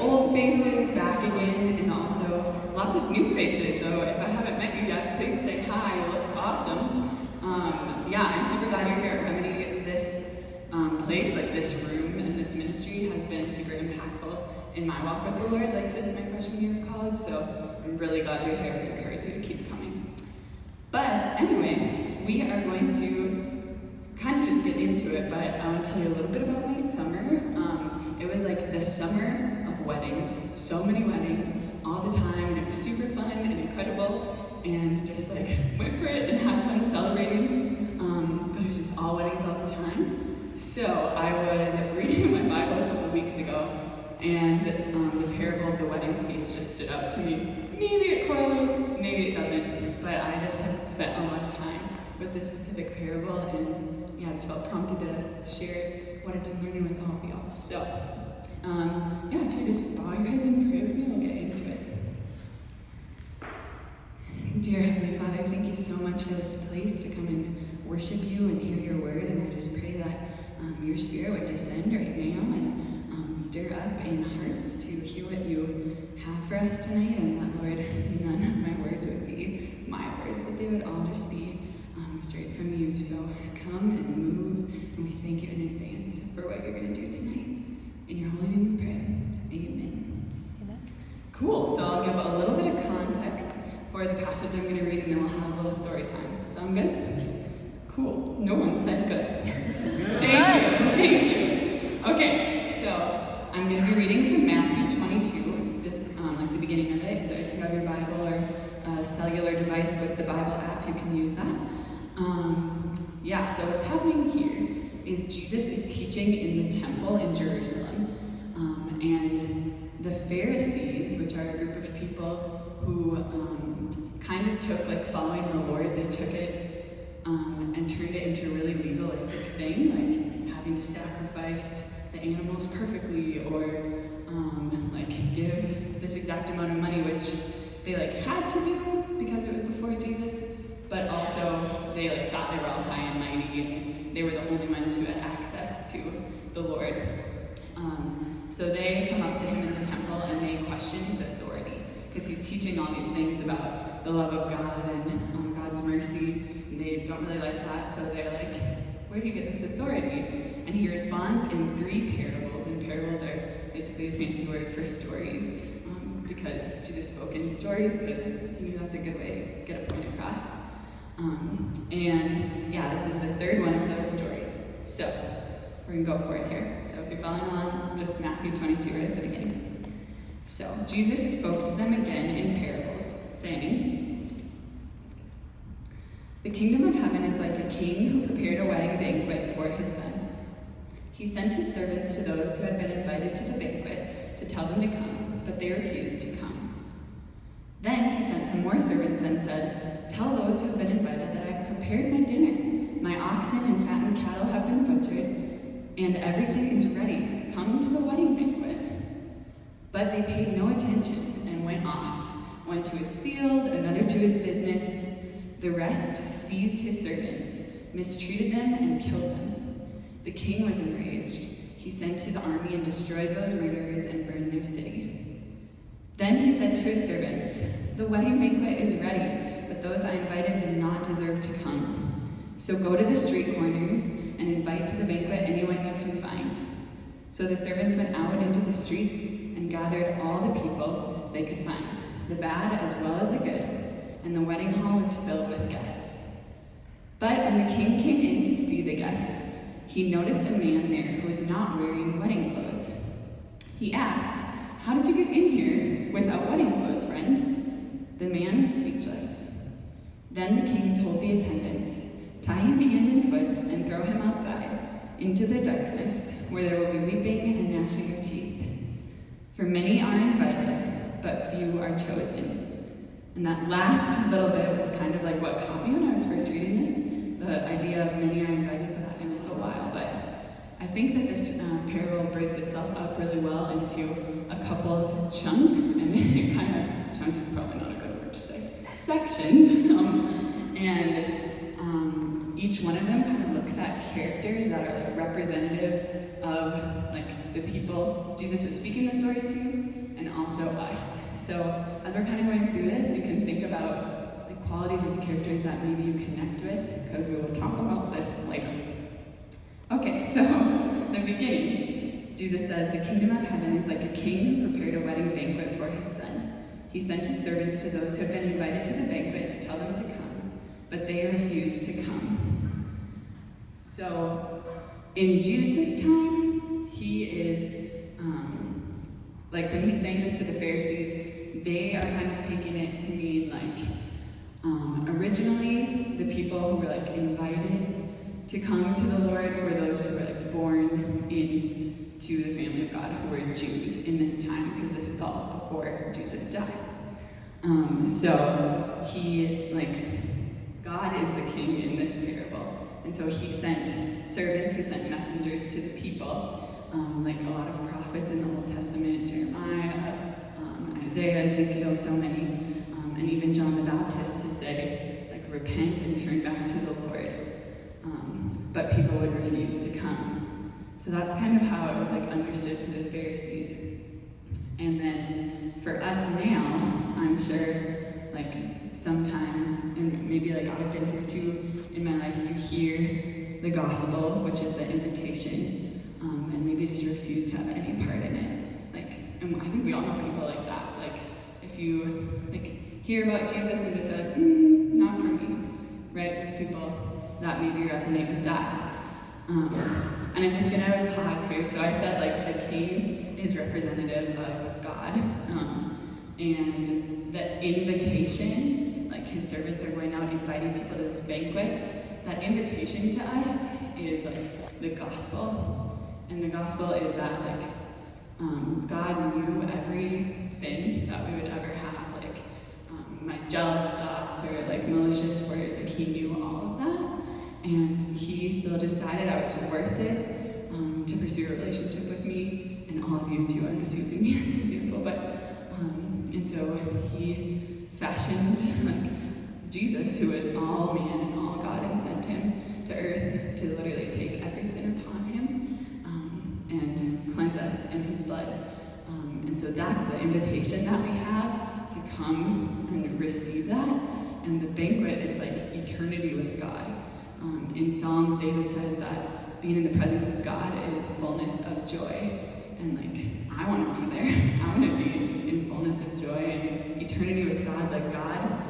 old faces back again, and also lots of new faces. So if I haven't met you yet, please say hi. You look awesome. I'm super glad you're here at Remedy. This place, like this room and this ministry, has been super impactful in my walk with the Lord, like since my freshman year of college. So I'm really glad you're here. I encourage you to keep coming. But anyway, we are going to kind of just get into it, but I want to tell you a little bit about my summer. It was like the summer of weddings, so many weddings all the time, and it was super fun and incredible, and just like went for it and had fun celebrating. But it was just all weddings all the time. So I was reading my Bible a couple weeks ago, and the parable of the wedding feast just stood out to me. Maybe it correlates, maybe it doesn't, but I just have spent a lot of time with this specific parable, and I just felt prompted to share what I've been learning with all of y'all. So, if you just bow your heads in prayer with me, we'll get into it. Dear Heavenly Father, thank you so much for this place to come and worship you and hear your word, and I just pray that your spirit would descend right now and stir up in hearts to hear what you have for us tonight, and that, Lord, none of my words would be my words, but they would all just be straight from you. So come and move, and we thank you in advance for what you're going to do tonight. In your holy name we pray. Amen. Amen. Cool. So I'll give a little bit of context for the passage I'm going to read, and then we'll have a little story time. Sound good? Cool. No one said good. Thank you. Okay, so I'm going to be reading from Matthew 22, just like the beginning of it. So if you have your Bible or a cellular device with the Bible app, you can use that. So what's happening here is Jesus is teaching in the temple in Jerusalem, and the Pharisees, which are a group of people who kind of took, like, following the Lord, they took it and turned it into a really legalistic thing, like having to sacrifice the animals perfectly, or give this exact amount of money, which they had to do because it was before Jesus. But also, they thought they were all high and mighty, and they were the only ones who had access to the Lord. So they come up to him in the temple, and they question his authority, because he's teaching all these things about the love of God and God's mercy, and they don't really like that, so they're like, where do you get this authority? And he responds in 3 parables, and parables are basically a fancy word for stories, because Jesus spoke in stories, because he knew that's a good way to get a point across. This is the 3rd one of those stories. So, we're going to go for it here. So if you're following along, just Matthew 22 right at the beginning. So, Jesus spoke to them again in parables, saying, "The kingdom of heaven is like a king who prepared a wedding banquet for his son. He sent his servants to those who had been invited to the banquet to tell them to come, but they refused to come. Then he sent some more servants and said, 'Tell those who have been invited that I have prepared my dinner. My oxen and fattened cattle have been butchered, and everything is ready. Come to the wedding banquet.' But they paid no attention and went off, one to his field, another to his business. The rest seized his servants, mistreated them, and killed them. The king was enraged. He sent his army and destroyed those murderers and burned their city. Then he said to his servants, 'The wedding banquet is ready, but those I invited did not deserve to come. So go to the street corners and invite to the banquet anyone you can find.' So the servants went out into the streets and gathered all the people they could find, the bad as well as the good, and the wedding hall was filled with guests. But when the king came in to see the guests, he noticed a man there who was not wearing wedding clothes. He asked, 'How did you get in here without wedding clothes, friend?' The man was speechless. Then the king told the attendants, 'Tie him hand and foot and throw him outside, into the darkness, where there will be weeping and gnashing of teeth. For many are invited, but few are chosen.'" And that last little bit was kind of like what caught me when I was first reading this. The idea of many are invited to that in a little while, but I think that this parable breaks itself up really well into a couple of chunks, and it kind of, chunks is probably not a good word to say, sections, each one of them kind of looks at characters that are representative of the people Jesus was speaking the story to, also us. So as we're kind of going through this, you can think about the qualities of the characters that maybe you connect with, because we will talk about this later. Okay, so the beginning, Jesus says, "The kingdom of heaven is like a king who prepared a wedding banquet for his son. He sent his servants to those who had been invited to the banquet to tell them to come, but they refused to come." So in Jesus' time, he is, like when he's saying this to the Pharisees, they are kind of taking it to mean like, originally the people who were like invited to come to the Lord were those who were like born into the family of God, who were Jews in this time, because this is all before Jesus died. So he, like, God is the king in this parable. And so he sent servants, he sent messengers to the people, like a lot of prophets in the Old Testament, Jeremiah, Isaiah, Ezekiel, so many, and even John the Baptist to say, like, repent and turn back to the Lord. But people would refuse to come. So that's kind of how it was like understood to the Pharisees. And then for us now, I'm sure, like, sometimes, and maybe like I've been here too in my life, you hear the gospel, which is the invitation, and maybe just refuse to have any part in it. Like, and I think we all know people like that. Like, if you like hear about Jesus and just say, not for me, right? There's people that maybe resonate with that. And I'm just gonna pause here. So I said, like, the king is representative of God, and the invitation, like his servants are going out inviting people to this banquet, that invitation to us is like the gospel. And the gospel is that, like, God knew every sin that we would ever have, like my jealous thoughts or like malicious words, like he knew all of that. And he still decided I was worth it to pursue a relationship with me, and all of you too. I'm just using me as an example, but and so he fashioned like Jesus, who is all man and all God, and sent him to earth to literally take every sin upon him and cleanse us in his blood. And so that's the invitation that we have, to come and receive that. And the banquet is like eternity with God. In Psalms, David says that being in the presence of God is fullness of joy. And like, I want to be there. I want to be in fullness of joy and eternity with God. Like God,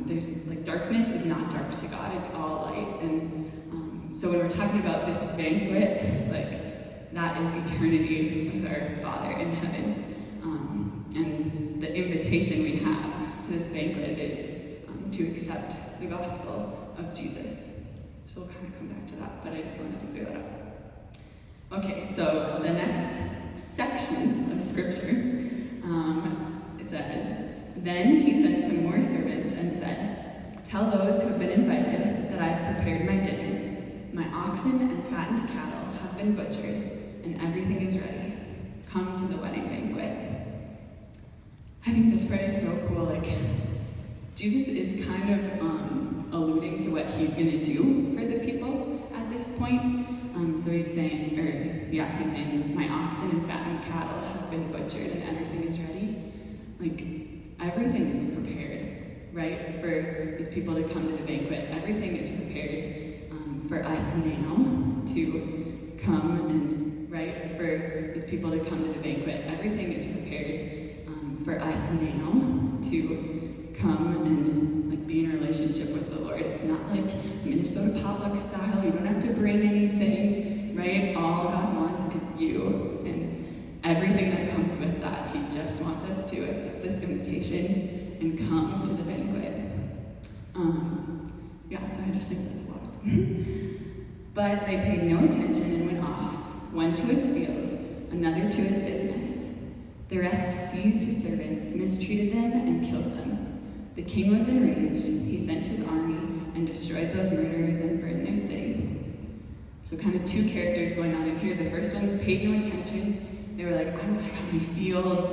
there's like darkness is not dark to God. It's all light. And so when we're talking about this banquet, like that is eternity with our Father in heaven. And the invitation we have to this banquet is to accept the gospel of Jesus. So we'll kind of come back to that, but I just wanted to clear that up. Okay, so the next section of scripture, it says, "Then he sent some more servants and said, 'Tell those who have been invited that I have prepared my dinner. My oxen and fattened cattle have been butchered, and everything is ready. Come to the wedding banquet.'" I think this part is so cool. Like, Jesus is kind of alluding to what he's going to do for the people at this point. So he's saying, he's saying, "My oxen and fattened cattle have been butchered and everything is ready." Like, everything is prepared, right, for these people to come to the banquet. Everything is prepared for us now to come and, right, for these people to come to the banquet. Everything is prepared for us now to come and like be in a relationship with the Lord. It's not like Minnesota potluck style. You don't have to bring anything, right? All God wants is you, and everything that comes with that. He just wants us to accept this invitation and come to the banquet. So I just think that's wild. But they paid no attention and went off, one to his field, another to his business. The rest seized his servants, mistreated them, and killed them. The king was enraged. He sent his army and destroyed those murderers and burned their city. So kind of two characters going on in here. The first ones paid no attention. They were like, I got my fields,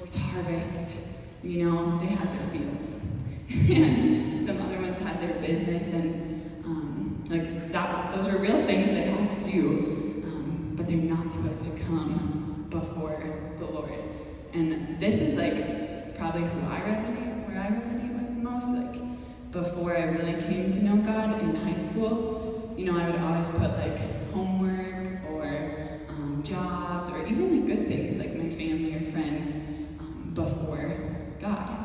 it's harvest. You know, they had their fields. And some other ones had their business, and those were real things they had to do, but they're not supposed to come before the Lord. And this is like probably where I resonate with most. Like before I really came to know God in high school, I would always put like homework or jobs or even like good things like my family or friends before God.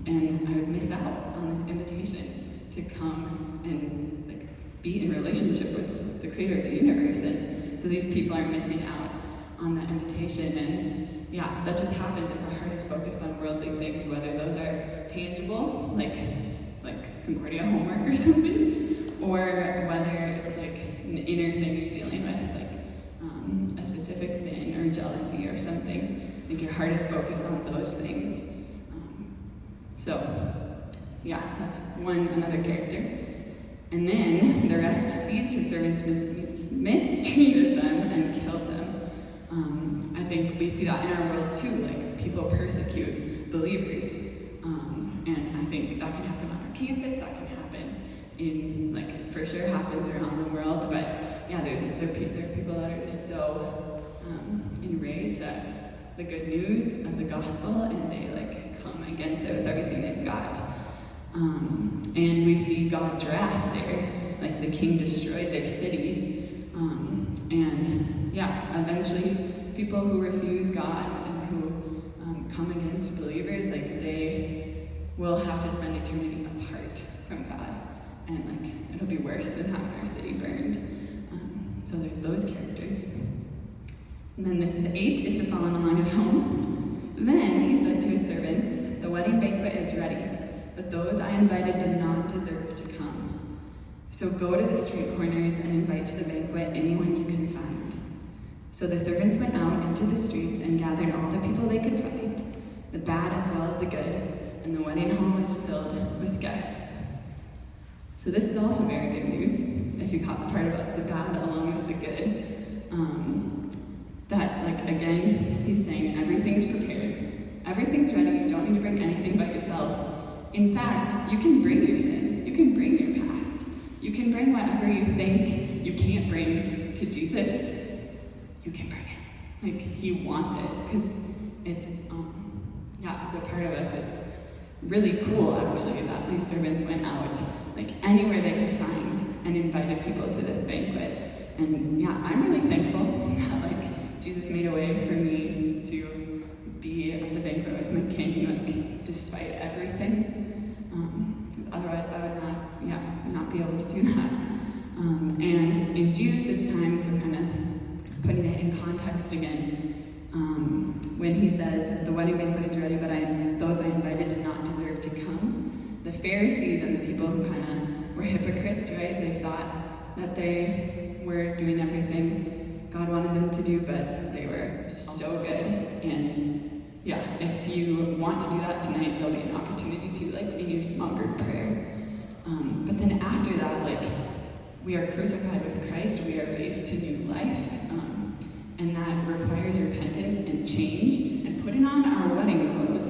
And I would miss out on this invitation to come and like be in relationship with the creator of the universe. And so these people are missing out on that invitation. And yeah, that just happens if our heart is focused on worldly things, whether those are tangible, like Concordia homework or something, or whether it's like an inner thing you're dealing with, like a specific sin or jealousy or something. Like your heart is focused on those things. So, yeah, that's another character. And then the rest seized his servants, mistreated them, and killed them. I think we see that in our world too, like people persecute believers. And I think that can happen on our campus, that can happen in, like, for sure happens around the world, but yeah, there are people that are just so enraged at the good news of the gospel, and they like come against it with everything they've got. And we see God's wrath there, like the king destroyed their city. And yeah, eventually people who refuse God and who come against believers, like they will have to spend eternity apart from God. And like, it'll be worse than having our city burned. So there's those characters. And then this is 8, if you're following along at home. Then he said to his servants, "The wedding banquet is ready, but those I invited did not deserve to come. So go to the street corners and invite to the banquet anyone you can find." So the servants went out into the streets and gathered all the people they could find, the bad as well as the good, and the wedding hall was filled with guests. So this is also very good news, if you caught the part about the bad along with the good. That, like, again, he's saying everything's prepared. Everything's ready. You don't need to bring anything but yourself. In fact, you can bring your sin. You can bring your past. You can bring whatever you think you can't bring to Jesus. You can bring it. Like, he wants it, because it's, it's a part of us. It's really cool, actually, that these servants went out, like, anywhere they could find and invited people to this banquet. And yeah, I'm really thankful that, like, Jesus made a way for me to be at the banquet with my king, like, despite everything. Otherwise, I would not be able to do that. And in Jesus' time, so kind of putting it in context again, when he says, "The wedding banquet is ready, but those I invited did not deserve to come," the Pharisees and the people who kind of were hypocrites, right? They thought that they were doing everything God wanted them to do, but they were just so good. And yeah, if you want to do that tonight, there'll be an opportunity to, like, in your small group prayer. But then after that, like, we are crucified with Christ, we are raised to new life, and that requires repentance and change and putting on our wedding clothes.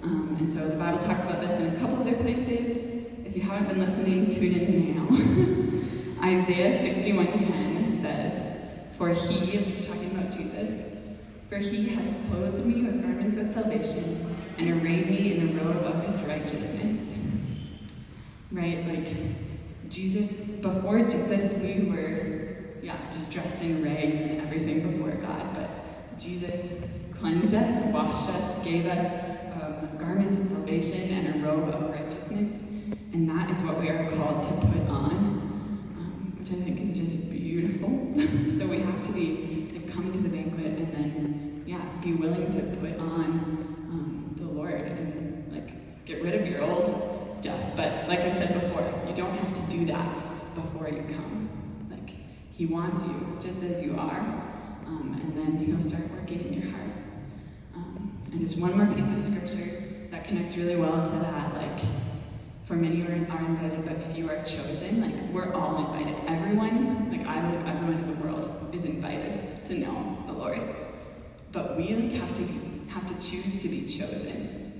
And so the Bible talks about this in a couple other places. If you haven't been listening, tune in now. Isaiah 61:10 says, "For he," this is talking about Jesus, "for he has clothed me with garments of salvation and arrayed me in the robe of his righteousness." Right? Like, Jesus, before Jesus, we were, just dressed in rags and everything before God, but Jesus cleansed us, washed us, gave us garments of salvation and a robe of righteousness, and that is what we are called to put on, which I think is just beautiful. So we have to come to the banquet and then, be willing to put on the Lord and, like, get rid of your old stuff. But like I said before, you don't have to do that before you come. Like, he wants you just as you are, and then he'll start working in your heart. And just one more piece of scripture that connects really well to that, like, for many are invited, but few are chosen. Like, we're all invited. Everyone, like, I believe everyone in the world is invited to know the Lord. But we, like, have to choose to be chosen.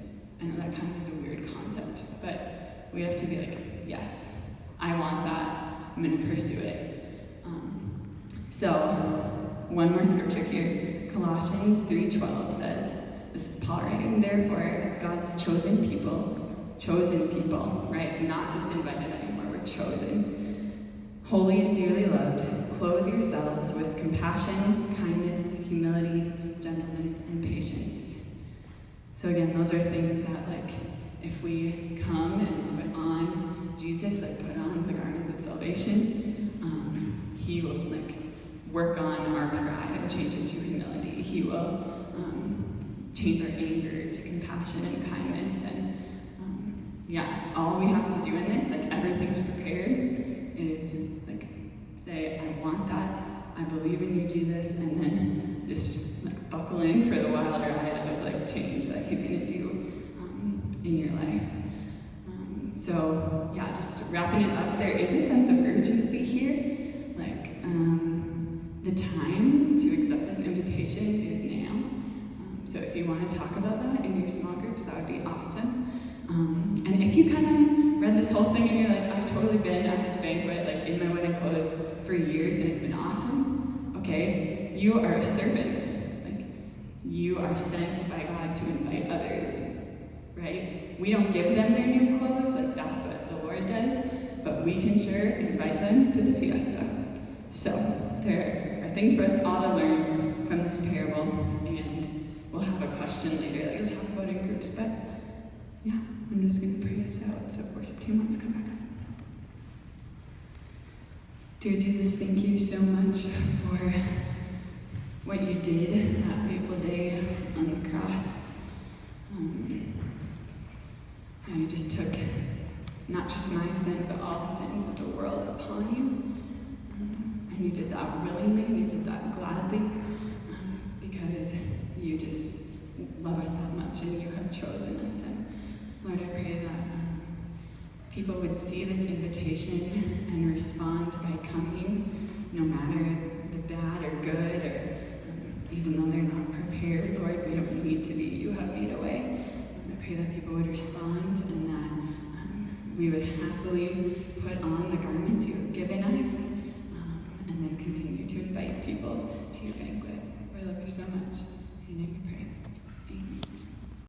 I know that kind of is a weird concept, but we have to be like, yes, I want that. I'm going to pursue it. So, one more scripture here. Colossians 3:12 says, This is Paul writing, therefore, as God's chosen people, right? Not just invited anymore, we're chosen. Holy and dearly loved, clothe yourselves with compassion, kindness, humility, gentleness, and patience. So again, those are things that, like, if we come and put on Jesus, like put on the garments of salvation, he will like work on our pride and change it to humility. He will change our anger to compassion and kindness. And all we have to do in this, like everything's prepared, is like say, I want that, I believe in you, Jesus, and then just like buckle in for the wild ride of like change that he's gonna do in your life. So just wrapping it up, there is a sense of urgency here. Like the time to accept this invitation is now. So if you want to talk about that in your small groups, that would be awesome. And if you kind of read this whole thing and you're like, I've totally been at this banquet, like in my wedding clothes for years and it's been awesome, okay, you are a servant. Like, you are sent by God to invite others, right? We don't give them their new clothes, like that's what the Lord does, but we can sure invite them to the fiesta. So there are things for us all to learn from this parable, and we'll have a question later that you'll talk about in groups, but I'm just going to pray us out, so worship team, let's come back up. Dear Jesus, thank you so much for what you did that fateful day on the cross. You just took not just my sin, but all the sins of the world upon you. And you did that willingly, and you did that gladly, because you just love us that much, and you have chosen us. And Lord, I pray that people would see this invitation and respond by coming, no matter the bad or good, or even though they're not prepared, Lord, we don't need to be. You have made a way. I pray that people would respond, and that we would happily put on the garments you have given us, and then continue to invite people to your banquet. We love you so much. In your name we pray. Amen.